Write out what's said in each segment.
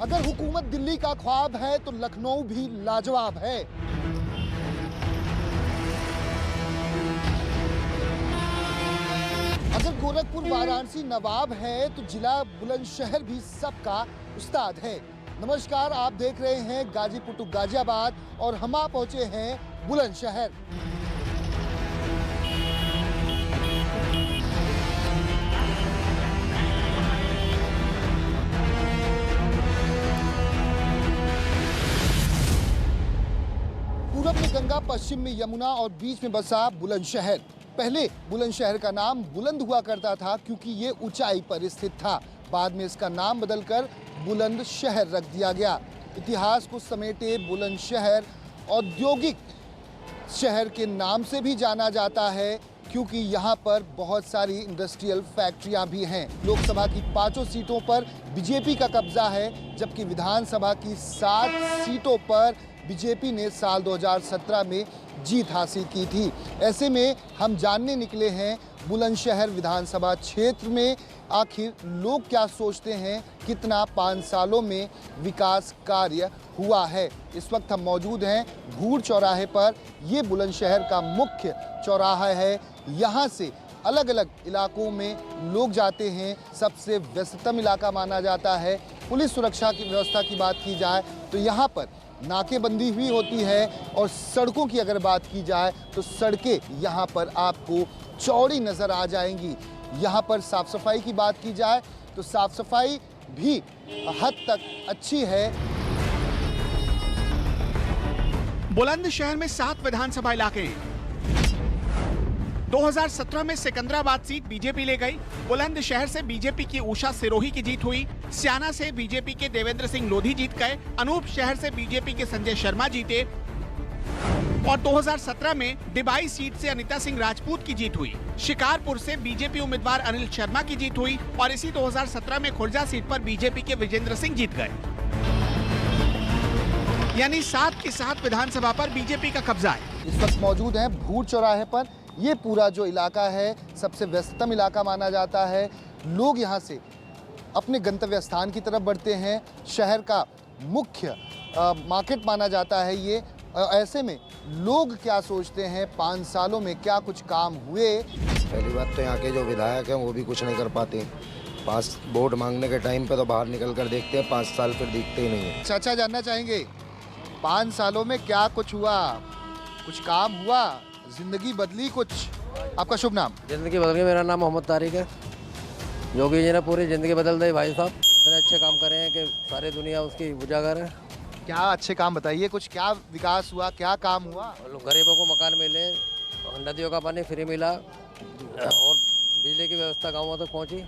अगर हुकूमत दिल्ली का ख्वाब है तो लखनऊ भी लाजवाब है। अगर गोरखपुर वाराणसी नवाब है तो जिला बुलंदशहर भी सबका उस्ताद है। नमस्कार, आप देख रहे हैं गाजीपुर टू गाजियाबाद और हम आ पहुंचे हैं बुलंदशहर। पूरब में गंगा, पश्चिम में यमुना और बीच में बसा बुलंदशहर। पहले बुलंदशहर का नाम बुलंद हुआ करता था क्योंकि ये ऊंचाई पर स्थित था। बाद में इसका नाम बदलकर बुलंदशहर रख दिया गया। इतिहास को समेटे बुलंदशहर औद्योगिक शहर के नाम से भी जाना जाता है क्योंकि यहाँ पर बहुत सारी इंडस्ट्रियल फैक्ट्रियाँ भी हैं। लोकसभा की 5 सीटों पर बीजेपी का कब्जा है, जबकि विधानसभा की 7 सीटों पर बीजेपी ने साल 2017 में जीत हासिल की थी। ऐसे में हम जानने निकले हैं बुलंदशहर विधानसभा क्षेत्र में आखिर लोग क्या सोचते हैं, कितना 5 सालों में विकास कार्य हुआ है। इस वक्त हम मौजूद हैं भूड़ चौराहे पर। ये बुलंदशहर का मुख्य चौराहा है। यहाँ से अलग अलग इलाकों में लोग जाते हैं। सबसे व्यस्ततम इलाका माना जाता है। पुलिस सुरक्षा की व्यवस्था की बात की जाए तो यहाँ पर नाकेबंदी भी होती है और सड़कों की अगर बात की जाए तो सड़कें यहाँ पर आपको चौड़ी नज़र आ जाएंगी। यहाँ पर साफ सफाई की बात की जाए तो साफ सफाई भी हद तक अच्छी है। बुलंदशहर में 7 विधानसभा इलाके हैं। 2017 में सिकंदराबाद सीट बीजेपी ले गई। बुलंदशहर से बीजेपी की उषा सिरोही की जीत हुई। स्याना से बीजेपी के देवेंद्र सिंह लोधी जीत गए। अनूप शहर से बीजेपी के संजय शर्मा जीते और 2017 में डिबाई सीट से अनिता सिंह राजपूत की जीत हुई। शिकारपुर से बीजेपी उम्मीदवार अनिल शर्मा की जीत हुई और इसी 2017 में खुर्जा सीट पर बीजेपी के विजेंद्र सिंह जीत गए। यानी 7 की 7 विधानसभा पर बीजेपी का कब्जा है। इस वक्त मौजूद हैं भूड़ चौराहे पर। ये पूरा जो इलाका है सबसे व्यस्ततम इलाका माना जाता है। लोग यहाँ से अपने गंतव्य स्थान की तरफ बढ़ते हैं। शहर का मुख्य मार्केट माना जाता है ये। ऐसे में लोग क्या सोचते हैं, 5 सालों में क्या कुछ काम हुए? पहली बात तो यहाँ के जो विधायक हैं वो भी कुछ नहीं कर पाते। 5 वोट मांगने के टाइम पे तो बाहर निकल कर देखते हैं, 5 साल फिर दिखते ही नहीं है। चाचा जानना चाहेंगे 5 सालों में क्या कुछ हुआ, कुछ काम हुआ, जिंदगी बदली कुछ? आपका शुभ नाम? जिंदगी बदल गई। मेरा नाम मोहम्मद तारिक है। योगी जी ने पूरी जिंदगी बदल दी भाई साहब। इतने अच्छे काम करे हैं कि सारी दुनिया उसकी उजागर है। क्या अच्छे काम बताइए, कुछ क्या विकास हुआ, क्या काम हुआ? गरीबों को मकान मिले, नदियों का पानी फ्री मिला और बिजली की व्यवस्था गाँवों तक पहुँची।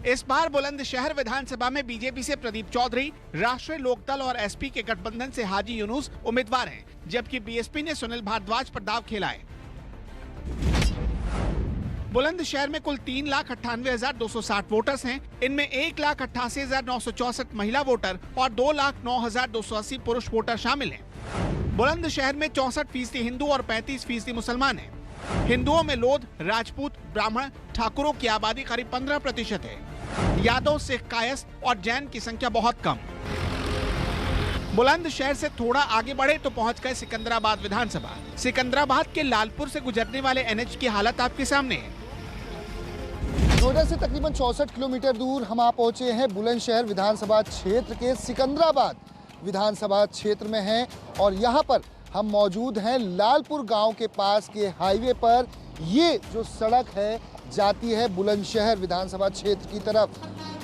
इस बार बुलंदशहर विधानसभा में बीजेपी से प्रदीप चौधरी, राष्ट्रीय लोकदल और एसपी के गठबंधन से हाजी यूनुस उम्मीदवार हैं, जबकि बीएसपी ने सुनील भारद्वाज पर दांव खेला है। बुलंदशहर में कुल 3,98,260 वोटर्स हैं। इनमें 1,88,964 महिला वोटर और 2,09,280 पुरुष वोटर शामिल हैं। बुलंदशहर में 64% हिंदू और 35% मुसलमान हैं। हिंदुओं में लोध, राजपूत, ब्राह्मण, ठाकुरों की आबादी करीब 15% है। यादव, सिख, कायस्थ और जैन की संख्या बहुत कम। बुलंदशहर से थोड़ा आगे बढ़े तो पहुंच गए सिकंदराबाद विधानसभा। सिकंदराबाद के लालपुर से गुजरने वाले एनएच की हालत आपके सामने है। नोएडा से तकरीबन 64 किलोमीटर दूर हम आ पहुंचे हैं बुलंदशहर विधानसभा क्षेत्र के सिकंदराबाद विधानसभा क्षेत्र में हैं और यहाँ पर हम मौजूद हैं लालपुर गांव के पास के हाईवे पर। ये जो सड़क है जाती है बुलंदशहर विधानसभा क्षेत्र की तरफ।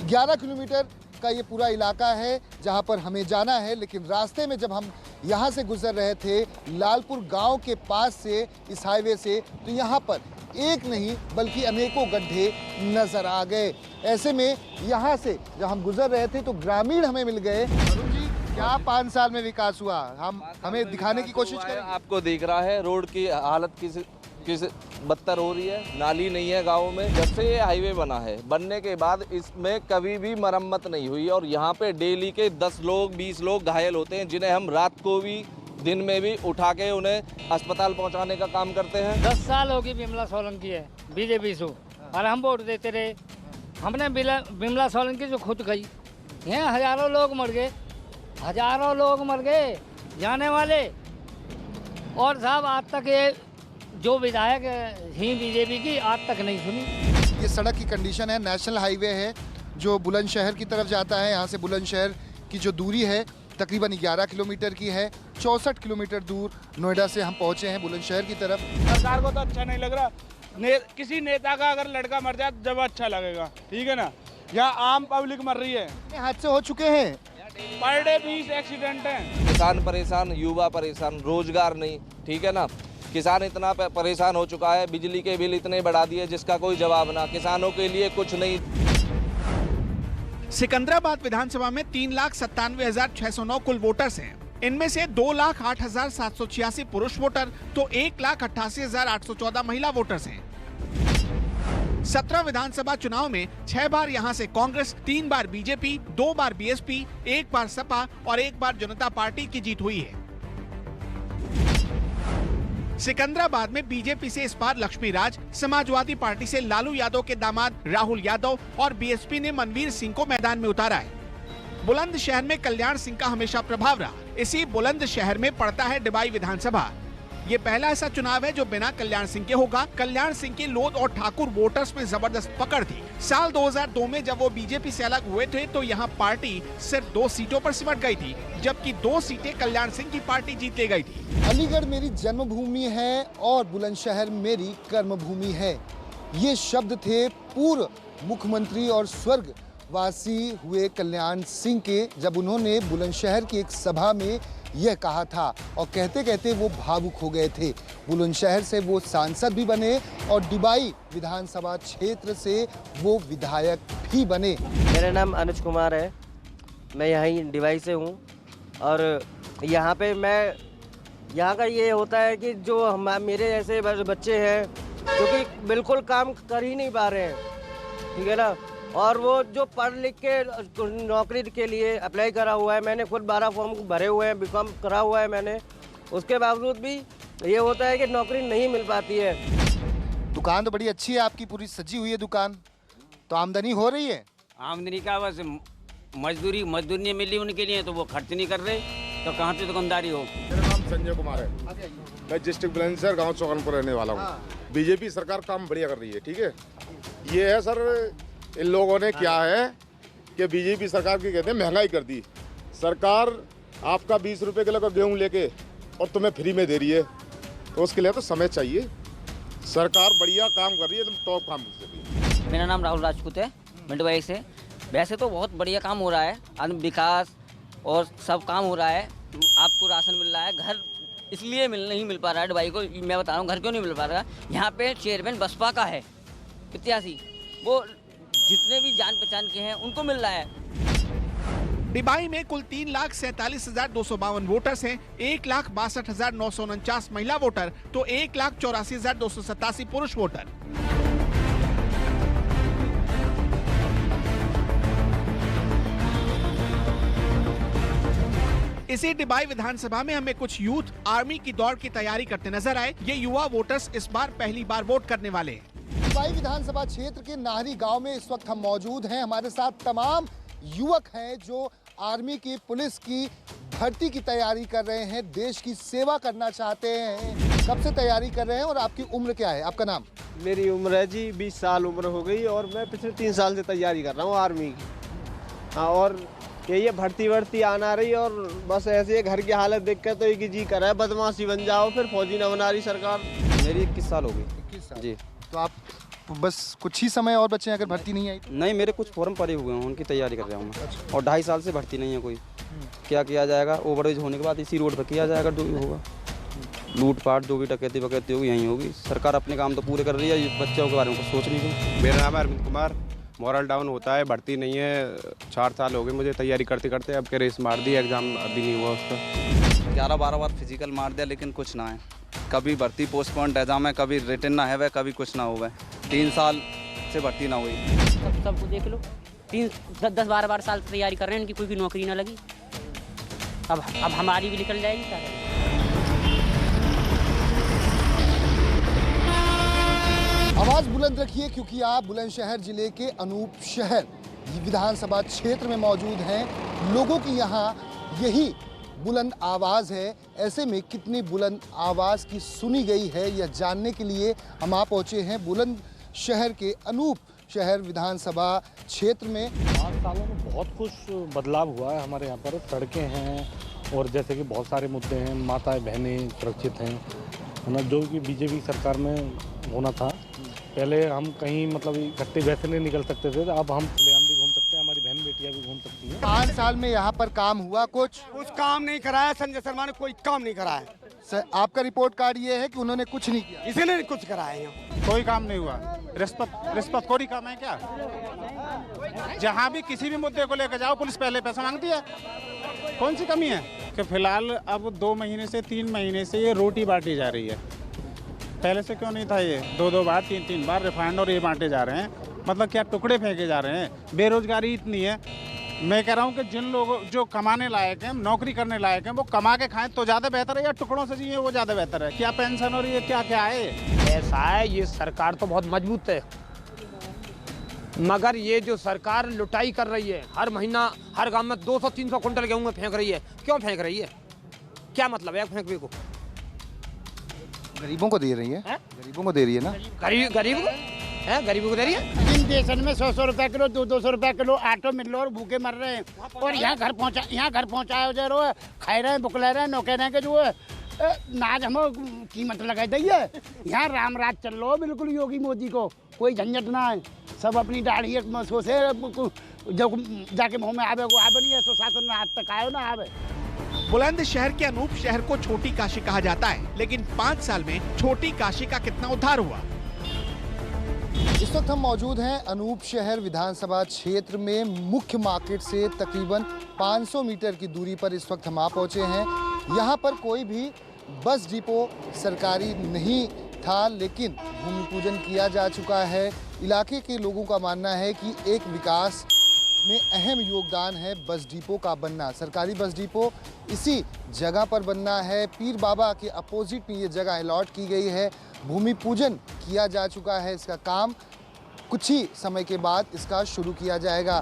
11 किलोमीटर का ये पूरा इलाका है जहां पर हमें जाना है, लेकिन रास्ते में जब हम यहां से गुजर रहे थे लालपुर गांव के पास से इस हाईवे से, तो यहां पर एक नहीं बल्कि अनेकों गड्ढे नजर आ गए। ऐसे में यहां से जब हम गुजर रहे थे तो ग्रामीण हमें मिल गए। अरुण जी, क्या 5 साल में विकास हुआ? हम हमें दिखाने की कोशिश करें। आपको दिख रहा है रोड की हालत किस बदतर हो रही है। नाली नहीं है गाँव में। जब से ये हाईवे बना है, बनने के बाद इसमें कभी भी मरम्मत नहीं हुई और यहाँ पे डेली के 10 लोग 20 लोग घायल होते हैं, जिन्हें हम रात को भी दिन में भी उठा के उन्हें अस्पताल पहुँचाने का काम करते हैं। 10 साल होगी विमला सोलंकी है बीजेपी से और हम वोट देते रहे। हमने विमला सोलंकी जो खुद गई यहाँ हजारों लोग मर गए, हजारों लोग मर गए जाने वाले। और साहब आज तक ये जो विधायक ही बीजेपी की आज तक नहीं सुनी। ये सड़क की कंडीशन है, नेशनल हाईवे है जो बुलंदशहर की तरफ जाता है। यहाँ से बुलंदशहर की जो दूरी है तकरीबन 11 किलोमीटर की है। 64 किलोमीटर दूर नोएडा से हम पहुँचे हैं बुलंदशहर की तरफ। सरकार को तो अच्छा नहीं लग रहा। किसी नेता का अगर लड़का मर जाए जब अच्छा लगेगा, ठीक है ना। यहाँ आम पब्लिक मर रही है। कितने हादसे हो चुके हैं? पर डे 20 एक्सीडेंट हैं। किसान परेशान, युवा परेशान, रोजगार नहीं, ठीक है ना। किसान इतना परेशान हो चुका है, बिजली के बिल इतने बढ़ा दिए जिसका कोई जवाब ना, किसानों के लिए कुछ नहीं। सिकंदराबाद विधानसभा में 3,97,609 कुल वोटर्स हैं। इनमें से 2,08,786 पुरुष वोटर तो 1,88,814 महिला वोटर्स हैं। 17 विधानसभा चुनाव में 6 बार यहां से कांग्रेस, 3 बार बीजेपी, 2 बार बीएसपी, 1 बार सपा और 1 बार जनता पार्टी की जीत हुई है। सिकंदराबाद में बीजेपी से इस बार लक्ष्मी राज, समाजवादी पार्टी से लालू यादव के दामाद राहुल यादव और बीएसपी ने मनवीर सिंह को मैदान में उतारा है। बुलंदशहर में कल्याण सिंह का हमेशा प्रभाव रहा। इसी बुलंदशहर में पड़ता है डिबाई विधानसभा। ये पहला ऐसा चुनाव है जो बिना कल्याण सिंह के होगा। कल्याण सिंह के लोध और ठाकुर वोटर्स में जबरदस्त पकड़ थी। साल 2002 में जब वो बीजेपी से अलग हुए थे तो यहाँ पार्टी सिर्फ 2 सीटों पर सिमट गई थी, जबकि 2 सीटें कल्याण सिंह की पार्टी जीत ले गई थी। अलीगढ़ मेरी जन्मभूमि है और बुलंदशहर मेरी कर्मभूमि है। ये शब्द थे पूर्व मुख्यमंत्री और स्वर्गवासी हुए कल्याण सिंह के, जब उन्होंने बुलंदशहर की एक सभा में यह कहा था और कहते कहते वो भावुक हो गए थे। बुलंदशहर से वो सांसद भी बने और डिबाई विधानसभा क्षेत्र से वो विधायक भी बने। मेरा नाम अनुज कुमार है, मैं यहीं डिबाई से हूँ। और यहाँ पे यहाँ का ये होता है कि जो मेरे ऐसे बच्चे हैं जो कि बिल्कुल काम कर ही नहीं पा रहे हैं, ठीक है ना। और वो जो पढ़ लिख के नौकरी के लिए अप्लाई करा हुआ है, मैंने खुद 12 फॉर्म भरे हुए हैं, बीकॉम करा हुआ है मैंने, उसके बावजूद भी ये होता है कि नौकरी नहीं मिल पाती है। दुकान तो बड़ी अच्छी है आपकी, पूरी सजी हुई है दुकान, तो आमदनी हो रही है? आमदनी का बस मजदूरी नहीं मिली उनके लिए, तो वो खर्च नहीं कर रहे, तो कहाँ से दुकानदारी हो। मेरा नाम संजय कुमार है, मैं डिस्ट्रिक्ट बुलंदशहर गांव चौकनपुर रहने वाला हूँ। बीजेपी सरकार काम बढ़िया कर रही है, ठीक है। ये है सर, इन लोगों ने क्या है कि बीजेपी सरकार की कहते हैं महंगाई कर दी। सरकार आपका 20 रुपए किलो का गेहूँ लेके और तुम्हें फ्री में दे रही है, तो उसके लिए तो समय चाहिए। सरकार बढ़िया काम कर रही है, तुम टॉप काम कर रही है। मेरा नाम राहुल राजपूत है, मंडवाई से। वैसे तो बहुत बढ़िया काम हो रहा है, विकास और सब काम हो रहा है। आपको राशन मिल रहा है, घर इसलिए नहीं मिल पा रहा है डिबाई को, मैं बता रहा हूँ घर क्यों नहीं मिल पा रहा। यहाँ पे चेयरमैन बसपा का है, प्रत्याशी, वो जितने भी जान पहचान के हैं उनको मिल रहा है। डिबाई में कुल 3,47,252 वोटर्स हैं। 1,62,949 महिला वोटर तो 1,84,287 पुरुष वोटर। इसी डिबाई विधानसभा में हमें कुछ यूथ आर्मी की दौड़ की तैयारी करते नजर आए। ये युवा वोटर्स इस बार पहली बार वोट करने वाले हैं। डिबाई विधानसभा क्षेत्र के नाहरी गांव में इस वक्त हम मौजूद हैं। हमारे साथ तमाम युवक हैं जो आर्मी की, पुलिस की भर्ती की तैयारी कर रहे हैं, देश की सेवा करना चाहते हैं। कब से तैयारी कर रहे हैं और आपकी उम्र क्या है? आपका नाम? मेरी उम्र है जी 20 साल उम्र हो गई और मैं पिछले 3 साल से तैयारी कर रहा हूँ आर्मी की। हाँ, और ये भर्ती आना रही और बस ऐसे घर की हालत देख कर तो एक जी कर रहा है बदमाशी बन जाओ, फिर फौजी न बना रही सरकार। मेरी 21 साल हो गई। 21 साल जी। तो आप बस कुछ ही समय और बचे हैं अगर भर्ती नहीं आई? नहीं, मेरे कुछ फॉर्म पड़े हुए हैं, उनकी तैयारी कर रहा हूँ मैं। और 2.5 साल से भर्ती नहीं है कोई। क्या किया जाएगा? ओवरएज होने के बाद इसी रोड पर किया जाएगा, जो भी होगा। लूटपाट जो भी डकैती वकैती होगी यहीं होगी। सरकार अपने काम तो पूरे कर रही है, बच्चों के बारे में कुछ सोच नहीं रही। मेरा नाम है अरविंद कुमार। मॉरल डाउन होता है, भर्ती नहीं है। 4 साल हो गए मुझे तैयारी करते करते, अब के रेस मार दी, एग्जाम अभी नहीं हुआ उसका। 11-12 बार फिजिकल मार दिया लेकिन कुछ ना है। कभी भर्ती पोस्टपोन्ड एग्जाम है, कभी रिटर्न ना है, वह कभी कुछ ना हुआ। 3 साल से भर्ती ना हुई। सबको देख लो, 10-12 साल तैयारी कर रहे हैं, इनकी कोई भी नौकरी ना लगी। अब हमारी भी निकल जाएगी क्या? आवाज बुलंद रखिए क्योंकि आप बुलंदशहर जिले के अनूप शहर विधानसभा क्षेत्र में मौजूद हैं। लोगों की यहाँ यही बुलंद आवाज़ है। ऐसे में कितनी बुलंद आवाज़ की सुनी गई है यह जानने के लिए हम आ पहुँचे हैं बुलंदशहर के अनूप शहर विधानसभा क्षेत्र में। 5 सालों में बहुत कुछ बदलाव हुआ है हमारे यहाँ पर। सड़कें हैं और जैसे कि बहुत सारे मुद्दे हैं, माताएं बहनें सुरक्षित हैं, है ना, जो कि बीजेपी सरकार में होना था। पहले हम कहीं मतलब इकट्ठे वैसे नहीं निकल सकते थे, अब हम खुलेआम भी घूम सकते हैं, हमारी बहन बेटियां भी घूम सकती हैं। 5 साल में यहाँ पर काम हुआ कुछ काम नहीं कराया। संजय शर्मा ने कोई काम नहीं कराया। सर, आपका रिपोर्ट कार्ड ये है कि उन्होंने कुछ नहीं किया, इसीलिए कुछ कराया यहाँ। कोई काम नहीं हुआ। रिश्वतखोरी काम है क्या? जहाँ भी किसी भी मुद्दे को लेकर जाओ पुलिस पहले पैसा मांगती है। कौन सी कमी है कि फिलहाल अब 2 महीने से 3 महीने से ये रोटी बांटी जा रही है। पहले से क्यों नहीं था? ये 2 बार 3 बार रिफाइंड और ये बांटे जा रहे हैं। मतलब क्या टुकड़े फेंके जा रहे हैं। बेरोजगारी इतनी है। मैं कह रहा हूँ कि जिन लोगों जो कमाने लायक हैं, नौकरी करने लायक हैं, वो कमा के खाएं तो ज़्यादा बेहतर है, या टुकड़ों से जिए वो ज़्यादा बेहतर है? क्या पेंशन और ये क्या क्या है? ऐसा है, ये सरकार तो बहुत मजबूत है, मगर ये जो सरकार लुटाई कर रही है, हर महीना हर गांव में 200-300 कुंटल गेहूं फेंक रही है। क्यों फेंक रही है? क्या मतलब है फेंकने को? गरीबों को दे रही है, गरीबों को दे रही है ना। गरीबों को दे रही है। इन देशन में 100 रुपए किलो 200 रुपए किलो आटो मिल रहा है और भूखे मर रहे हैं। और यहाँ घर पहुँचाया जा रहा है, खा रहे हैं, बुकला रहे हैं, नौके रहे हैं कि जो है नाज हम कीमत लगा दी है। यहाँ राम राज चल रहा है बिल्कुल योगी मोदी को, कोई झंझट ना है। सब अपनी दाढ़ी सोचे जब जाके मुँह में आवे वो आवे नहीं है, सुशासन में हाथ तक आयो ना आवे। बुलंदशहर के अनूप शहर को छोटी काशी कहा जाता है, लेकिन 5 साल में छोटी काशी का कितना उद्धार हुआ? इस वक्त हम मौजूद हैं अनूप शहर विधानसभा क्षेत्र में। मुख्य मार्केट से तकरीबन 500 मीटर की दूरी पर इस वक्त हम आ पहुंचे हैं। यहाँ पर कोई भी बस डिपो सरकारी नहीं था, लेकिन भूमि पूजन किया जा चुका है। इलाके के लोगों का मानना है कि एक विकास में अहम योगदान है बस डिपो का बनना। सरकारी बस डिपो इसी जगह पर बनना है। पीर बाबा के अपोजिट में ये जगह अलॉट की गई है। भूमि पूजन किया जा चुका है। इसका काम कुछ ही समय के बाद इसका शुरू किया जाएगा।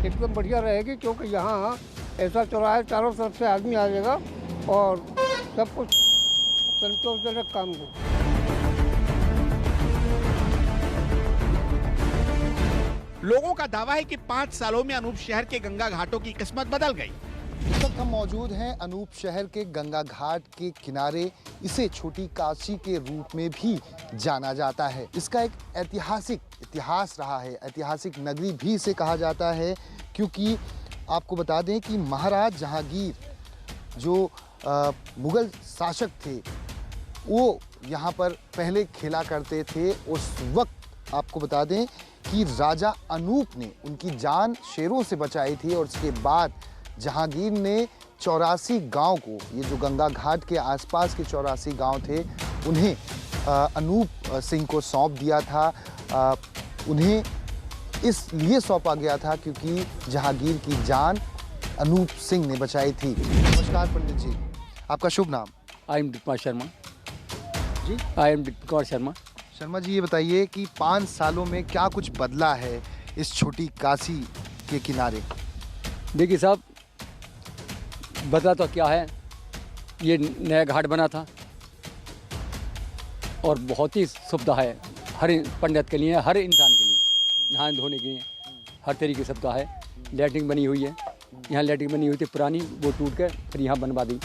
एकदम बढ़िया रहेगी, क्योंकि यहाँ ऐसा चौराहा चारों तरफ से आदमी आ जाएगा और सब कुछ संतोषजनक काम हो। लोगों का दावा है कि 5 सालों में अनूप शहर के गंगा घाटों की किस्मत बदल गई। इस वक्त हम मौजूद हैं अनूप शहर के गंगा घाट के किनारे। इसे छोटी काशी के रूप में भी जाना जाता है। इसका एक ऐतिहासिक इतिहास रहा है, ऐतिहासिक नगरी भी इसे कहा जाता है, क्योंकि आपको बता दें कि महाराज जहांगीर जो मुगल शासक थे वो यहाँ पर पहले खेला करते थे। उस वक्त आपको बता दें कि राजा अनूप ने उनकी जान शेरों से बचाई थी और उसके बाद जहांगीर ने 84 गांव को, ये जो गंगा घाट के आसपास के 84 गांव थे, उन्हें अनूप सिंह को सौंप दिया था। उन्हें इसलिए सौंपा गया था क्योंकि जहांगीर की जान अनूप सिंह ने बचाई थी। नमस्कार पंडित जी, आपका शुभ नाम? I am Deepak Sharma ji. I am Deepak Sharma. Sharma ji, ये बताइए कि 5 सालों में क्या कुछ बदला है इस छोटी काशी के किनारे? देखिए साहब, बदला तो क्या है, ये नया घाट बना था और बहुत ही सुविधा है हर पंडित के लिए, हर इंसान के लिए, नहाने धोने के लिए हर तरीके की सुविधा है। लैट्रिन बनी हुई है, यहाँ लैट्रिन बनी हुई थी पुरानी, वो टूट कर फिर यहाँ बनवा दी।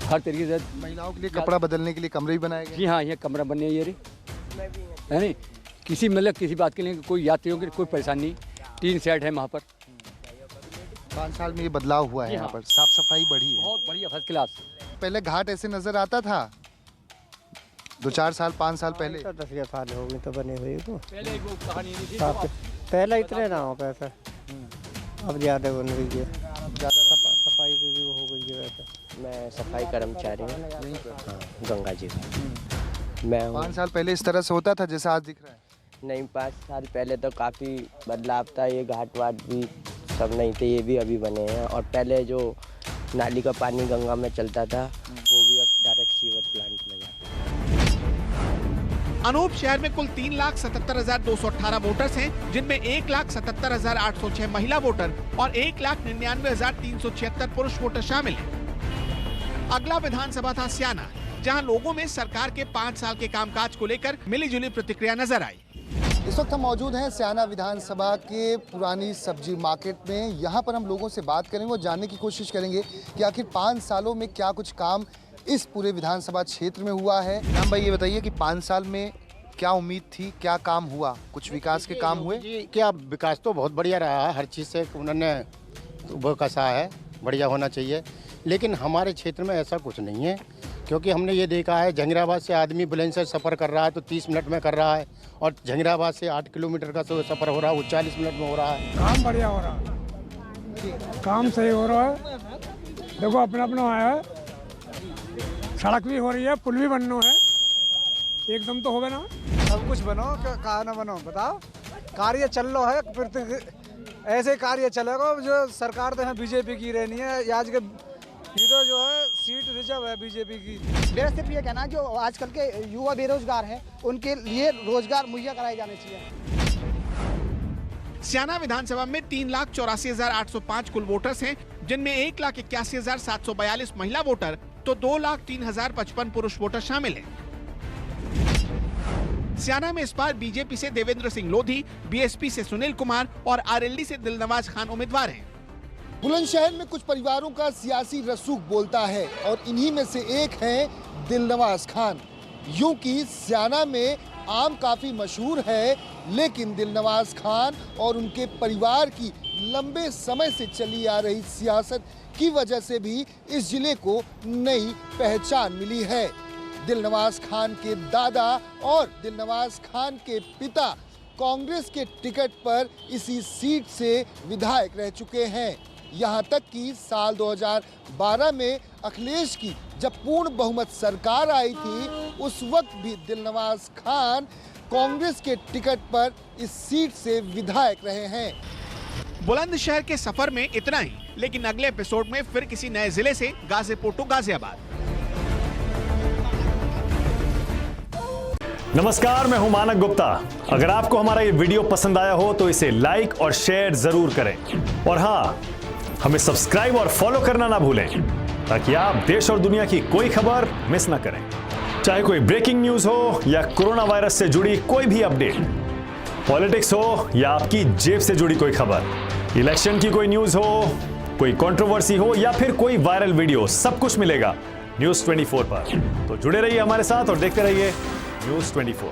हर तरीके से महिलाओं के लिए कपड़ा बदलने के लिए कमरे भी बनाए गए। जी हाँ, ये कमरा बनने ये है नहीं, किसी मतलब किसी बात के लिए कोई यात्रियों की कोई परेशानी नहीं। 3 सेट है वहाँ पर। 5 साल में ये बदलाव हुआ है। यहाँ पर साफ सफाई बढ़ी है, बहुत बढ़िया, फर्स्ट क्लास। पहले घाट ऐसे नजर आता था 2-4 साल 5 साल पहले? 10 साल हो गए तो बने हुए तो पहले वो कहानी नहीं थी, पहले इतने ना हो पैसा, अब ज़्यादा बन गई है, ज़्यादा सफाई भी हो गई है। वैसे मैं सफाई कर्मचारी हूँ गंगा जी का। मैं 5 साल पहले इस तरह से होता था जैसा आज दिख रहा है? नहीं, 5 साल पहले तो काफ़ी बदलाव था। ये घाट वाट भी सब नहीं थे, ये भी अभी बने हैं। और पहले जो नाली का पानी गंगा में चलता था वो भी अब डायरेक्ट सीवर प्लांट में जाता है। अनूप शहर में कुल 3,77,218 वोटर्स हैं, जिनमें 1,77,806 महिला वोटर और 1,99,376 पुरुष वोटर शामिल हैं। अगला विधानसभा था स्याना, जहां लोगों में सरकार के 5 साल के कामकाज को लेकर मिलीजुली प्रतिक्रिया नजर आई। इस वक्त हम मौजूद हैं स्याना विधानसभा के पुरानी सब्जी मार्केट में। यहाँ पर हम लोगों से बात करेंगे और जानने की कोशिश करेंगे कि आखिर 5 सालों में क्या कुछ काम इस पूरे विधानसभा क्षेत्र में हुआ है। राम भाई, ये बताइए कि 5 साल में क्या उम्मीद थी, क्या काम हुआ, कुछ विकास के काम हुए? जी, क्या विकास तो बहुत बढ़िया रहा है, हर चीज़ से उन्होंने वो कसा है, बढ़िया होना चाहिए। लेकिन हमारे क्षेत्र में ऐसा कुछ नहीं है, क्योंकि हमने ये देखा है जहांगीराबाद से आदमी बुलंदशहर सफ़र कर रहा है तो 30 मिनट में कर रहा है, और जहांगीराबाद से 8 किलोमीटर का सफ़र हो रहा है वो 40 मिनट में हो रहा है। काम बढ़िया हो रहा है, काम सही हो रहा है। देखो अपना अपना है, सड़क भी हो रही है, पुल भी बनना है, एकदम तो होगा ना। सब कुछ बनो, कहा ना बनो, बताओ। कार्य चल रहा है, फिर तो ऐसे कार्य चलेगा जो सरकार तो है बीजेपी की रहनी है। आज के ये जो है सीट रिजर्व है बीजेपी की। मेरा सिर्फ ये कहना है जो आजकल के युवा बेरोजगार हैं उनके लिए रोजगार मुहैया कराए जाने चाहिए। स्याना विधानसभा में 3,84,805 कुल वोटर्स हैं, जिनमें 1,81,742 महिला वोटर तो 2,03,055 पुरुष वोटर शामिल हैं। स्याना में इस बार बीजेपी से देवेंद्र सिंह लोधी, बीएसपी से सुनील कुमार और आरएलडी से दिलनवाज खान उम्मीदवार हैं। बुलंदशहर में कुछ परिवारों का सियासी रसूख बोलता है और इन्हीं में से एक है दिलनवाज खान। यूं कि स्याना में आम काफी मशहूर है, लेकिन दिलनवाज खान और उनके परिवार की लंबे समय से चली आ रही सियासत की वजह से भी इस जिले को नई पहचान मिली है। दिलनवाज खान के दादा और दिलनवाज खान के पिता कांग्रेस के टिकट पर इसी सीट से विधायक रह चुके हैं। यहाँ तक कि साल 2012 में अखिलेश की जब पूर्ण बहुमत सरकार आई थी, उस वक्त भी दिलनवाज खान कांग्रेस के टिकट पर इस सीट से विधायक रहे हैं। बुलंदशहर के सफर में इतना ही, लेकिन अगले एपिसोड में फिर किसी नए जिले से गाजीपुर टू गाजियाबाद। नमस्कार, मैं हूं मानक गुप्ता। अगर आपको हमारा ये वीडियो पसंद आया हो तो इसे लाइक और शेयर जरूर करें, और हाँ, हमें सब्सक्राइब और फॉलो करना ना भूलें, ताकि आप देश और दुनिया की कोई खबर मिस ना करें। चाहे कोई ब्रेकिंग न्यूज हो या कोरोना वायरस से जुड़ी कोई भी अपडेट, पॉलिटिक्स हो या आपकी जेब से जुड़ी कोई खबर, इलेक्शन की कोई न्यूज हो, कोई कंट्रोवर्सी हो या फिर कोई वायरल वीडियो, सब कुछ मिलेगा News 24 पर। तो जुड़े रहिए हमारे साथ और देखते रहिए News 24।